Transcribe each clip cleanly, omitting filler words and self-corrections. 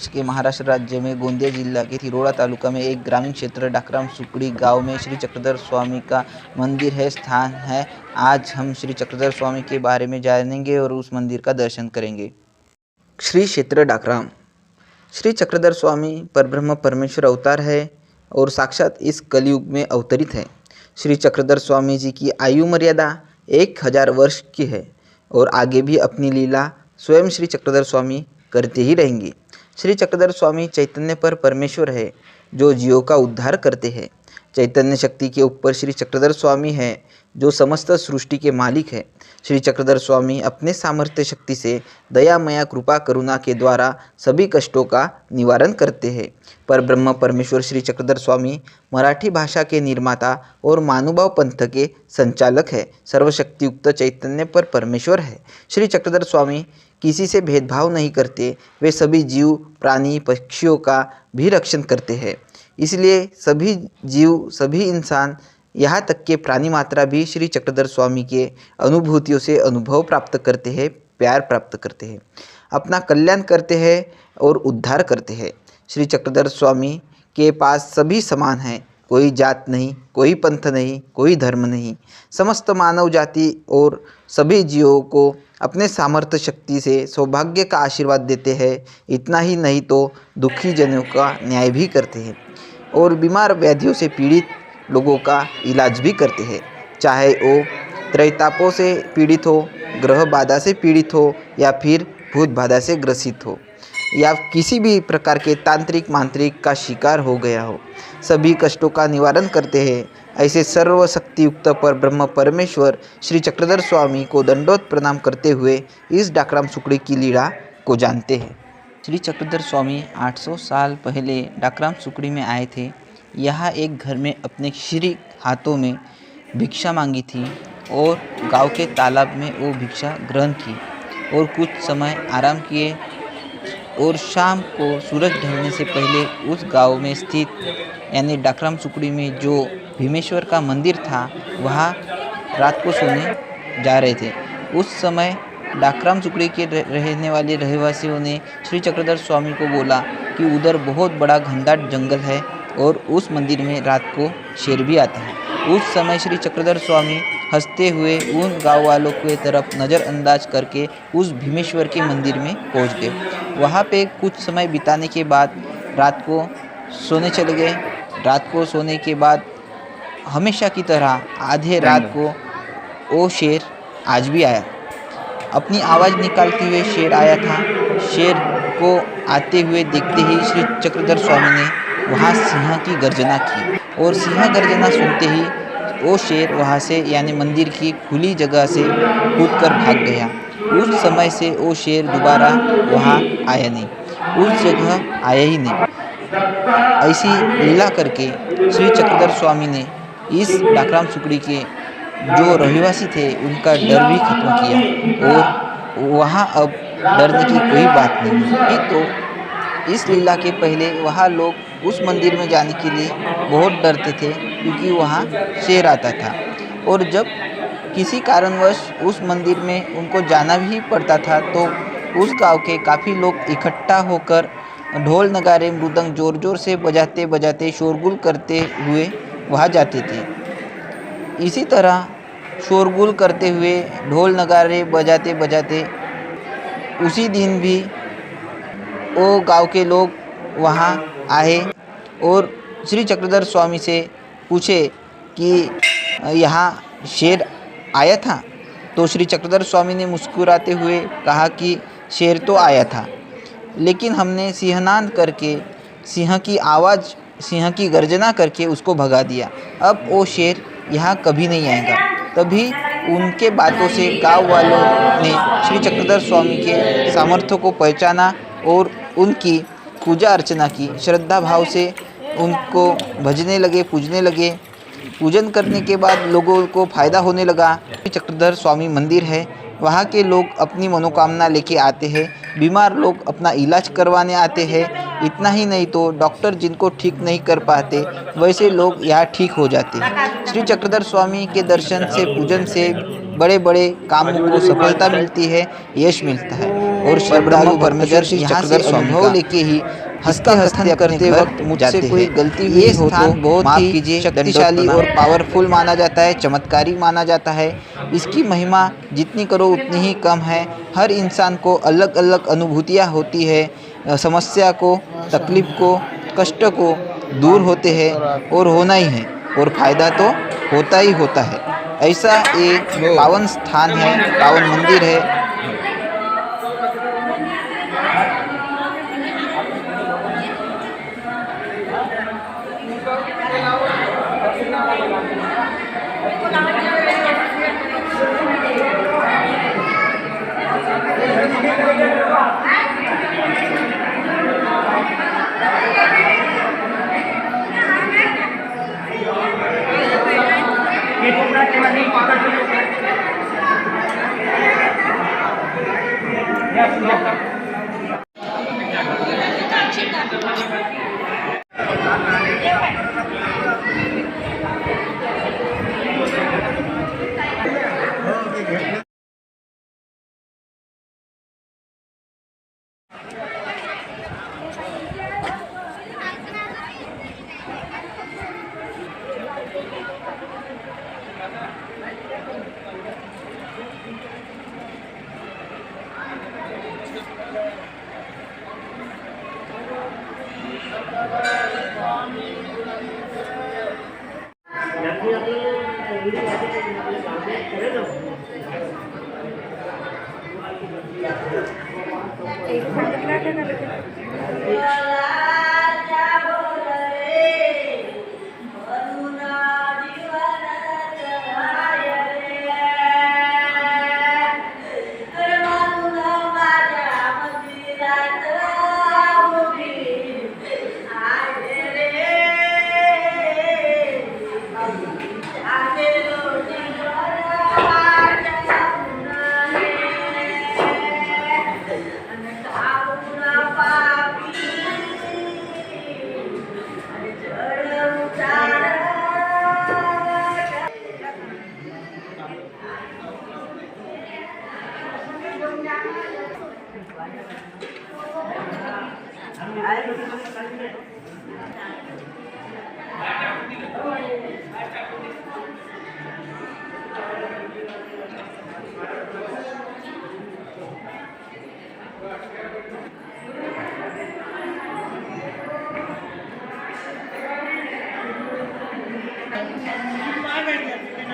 के महाराष्ट्र राज्य में गोंदिया जिला के तिरोड़ा तालुका में एक ग्रामीण क्षेत्र डाकराम सुकड़ी गांव में श्री चक्रधर स्वामी का मंदिर है स्थान है। आज हम श्री चक्रधर स्वामी के बारे में जानेंगे और उस मंदिर का दर्शन करेंगे। श्री क्षेत्र डाकराम। श्री चक्रधर स्वामी परब्रह्म परमेश्वर अवतार है और साक्षात इस कलयुग में अवतरित है। श्री चक्रधर स्वामी जी की आयु मर्यादा 1000 वर्ष की है और आगे भी अपनी लीला स्वयं श्री चक्रधर स्वामी करते ही रहेंगे। श्री चक्रधर स्वामी चैतन्य पर परमेश्वर है जो जीवों का उद्धार करते हैं। चैतन्य शक्ति के ऊपर श्री चक्रधर स्वामी है जो समस्त सृष्टि के मालिक है। श्री चक्रधर स्वामी अपने सामर्थ्य शक्ति से दया मया कृपा करुणा के द्वारा सभी कष्टों का निवारण करते हैं। पर ब्रह्म परमेश्वर श्री चक्रधर स्वामी मराठी भाषा के निर्माता और मानुभाव पंथ के संचालक है। सर्वशक्तियुक्त चैतन्य पर परमेश्वर है। श्री चक्रधर स्वामी किसी से भेदभाव नहीं करते। वे सभी जीव प्राणी पक्षियों का भी रक्षण करते हैं। इसलिए सभी जीव सभी इंसान यहाँ तक के प्राणी मात्रा भी श्री चक्रधर स्वामी के अनुभूतियों से अनुभव प्राप्त करते हैं, प्यार प्राप्त करते हैं, अपना कल्याण करते हैं और उद्धार करते हैं। श्री चक्रधर स्वामी के पास सभी समान हैं। कोई जात नहीं, कोई पंथ नहीं, कोई धर्म नहीं। समस्त मानव जाति और सभी जीवों को अपने सामर्थ्य शक्ति से सौभाग्य का आशीर्वाद देते हैं। इतना ही नहीं तो दुखी जनों का न्याय भी करते हैं और बीमार व्याधियों से पीड़ित लोगों का इलाज भी करते हैं। चाहे वो त्रैतापों से पीड़ित हो, ग्रह बाधा से पीड़ित हो या फिर भूत बाधा से ग्रसित हो या किसी भी प्रकार के तांत्रिक मांत्रिक का शिकार हो गया हो, सभी कष्टों का निवारण करते हैं। ऐसे सर्वशक्तियुक्त पर ब्रह्म परमेश्वर श्री चक्रधर स्वामी को दंडोत प्रणाम करते हुए इस डाकराम सुकड़ी की लीला को जानते हैं। श्री चक्रधर स्वामी 800 साल पहले डाकराम सुकड़ी में आए थे। यहाँ एक घर में अपने श्री हाथों में भिक्षा मांगी थी और गांव के तालाब में वो भिक्षा ग्रहण की और कुछ समय आराम किए और शाम को सूरज ढलने से पहले उस गांव में स्थित यानी डाकराम सुकड़ी में जो भीमेश्वर का मंदिर था वहाँ रात को सोने जा रहे थे। उस समय डाकराम सुकड़ी के रहने वाले रहवासियों ने श्री चक्रधर स्वामी को बोला कि उधर बहुत बड़ा घनदाट जंगल है और उस मंदिर में रात को शेर भी आता है। उस समय श्री चक्रधर स्वामी हंसते हुए उन गाँव वालों की तरफ नज़रअंदाज करके उस भीमेश्वर के मंदिर में पहुंच गए। वहाँ पे कुछ समय बिताने के बाद रात को सोने चले गए। रात को सोने के बाद हमेशा की तरह आधे रात को वो शेर आज भी आया। अपनी आवाज़ निकालते हुए शेर आया था। शेर को आते हुए देखते ही श्री चक्रधर स्वामी ने वहाँ सिंह की गर्जना की और सिंह गर्जना सुनते ही वो शेर वहाँ से यानी मंदिर की खुली जगह से कूदकर भाग गया। उस समय से वो शेर दोबारा वहाँ आया नहीं, उस जगह आया ही नहीं। ऐसी लीला करके श्री चक्रधर स्वामी ने इस डाकराम सुकड़ी के जो रहवासी थे उनका डर भी खत्म किया और वहाँ अब डरने की कोई बात नहीं। तो इस लीला के पहले वहाँ लोग उस मंदिर में जाने के लिए बहुत डरते थे क्योंकि वहाँ शेर आता था और जब किसी कारणवश उस मंदिर में उनको जाना भी पड़ता था तो उस गांव के काफ़ी लोग इकट्ठा होकर ढोल नगारे मृदंग जोर जोर से बजाते बजाते शोरगुल करते हुए वहाँ जाते थे। इसी तरह शोरगुल करते हुए ढोल नगारे बजाते बजाते उसी दिन भी वो गांव के लोग वहाँ आए और श्री चक्रधर स्वामी से पूछे कि यहाँ शेर आया था। तो श्री चक्रधर स्वामी ने मुस्कुराते हुए कहा कि शेर तो आया था लेकिन हमने सिंहनाद करके सिंह की आवाज़ सिंह की गर्जना करके उसको भगा दिया। अब वो शेर यहाँ कभी नहीं आएगा। तभी उनके बातों से गांव वालों ने श्री चक्रधर स्वामी के सामर्थ्य को पहचाना और उनकी पूजा अर्चना की। श्रद्धा भाव से उनको भजने लगे, पूजने लगे। पूजन करने के बाद लोगों को फ़ायदा होने लगा। श्री चक्रधर स्वामी मंदिर है, वहाँ के लोग अपनी मनोकामना लेके आते हैं। बीमार लोग अपना इलाज करवाने आते हैं। इतना ही नहीं तो डॉक्टर जिनको ठीक नहीं कर पाते वैसे लोग यहाँ ठीक हो जाते हैं। श्री चक्रधर स्वामी के दर्शन से पूजन से बड़े बड़े कामों को सफलता मिलती है, यश मिलता है और श्रद्धालु परमेश्वर श्री चक्रधर स्वामी का लेके ही हंसते हंसते करते वक्त मुझसे कोई गलती हुई हो तो बहुत ही शक्तिशाली और पावरफुल माना जाता है, चमत्कारी माना जाता है। इसकी महिमा जितनी करो उतनी ही कम है। हर इंसान को अलग अलग अनुभूतियाँ होती है। समस्या को, तकलीफ को, कष्ट को दूर होते हैं और होना ही है, और फायदा तो होता ही होता है। ऐसा एक पावन स्थान है, पावन मंदिर है।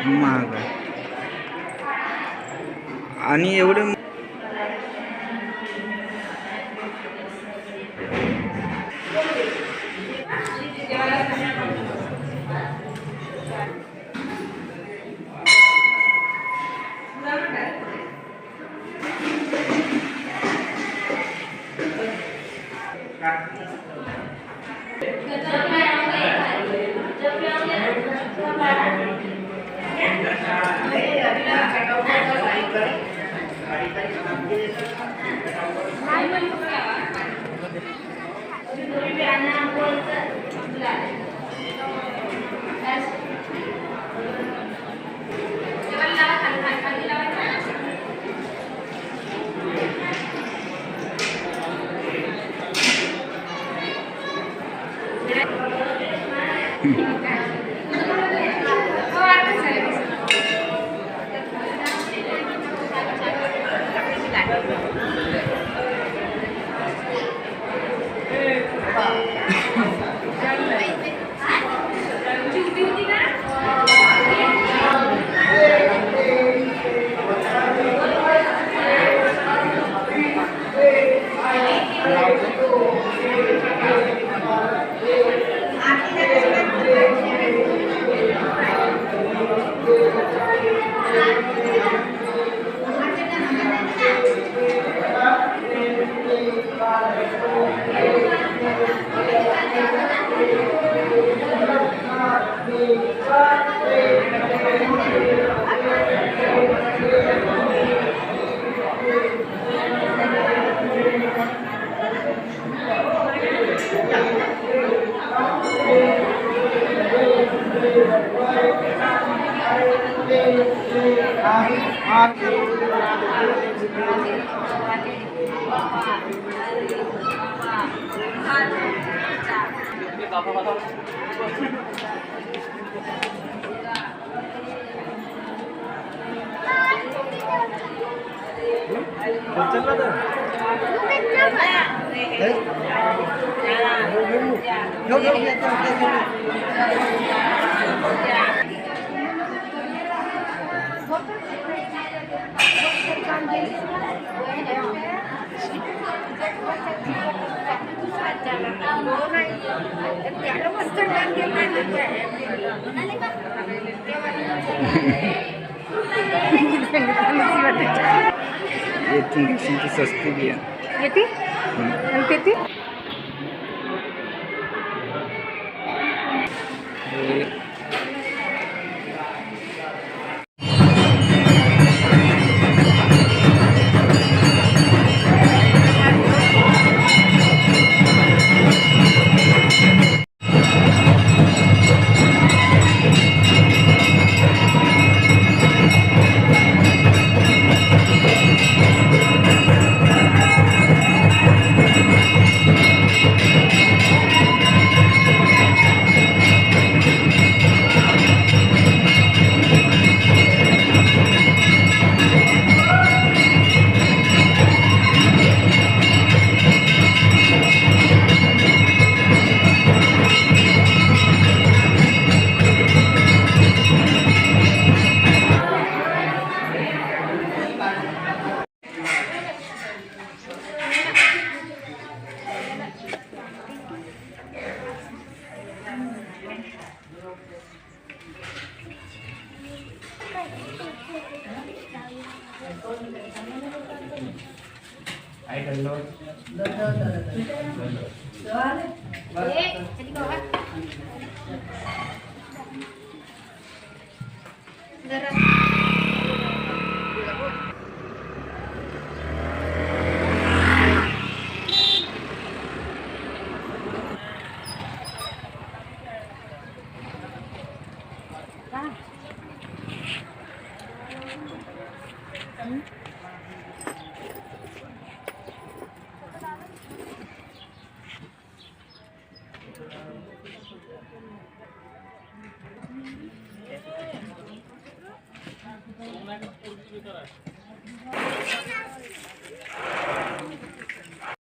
महाग आहे आणि एवढे ये इंजेक्शन की सस्ती भी है येती तेती ये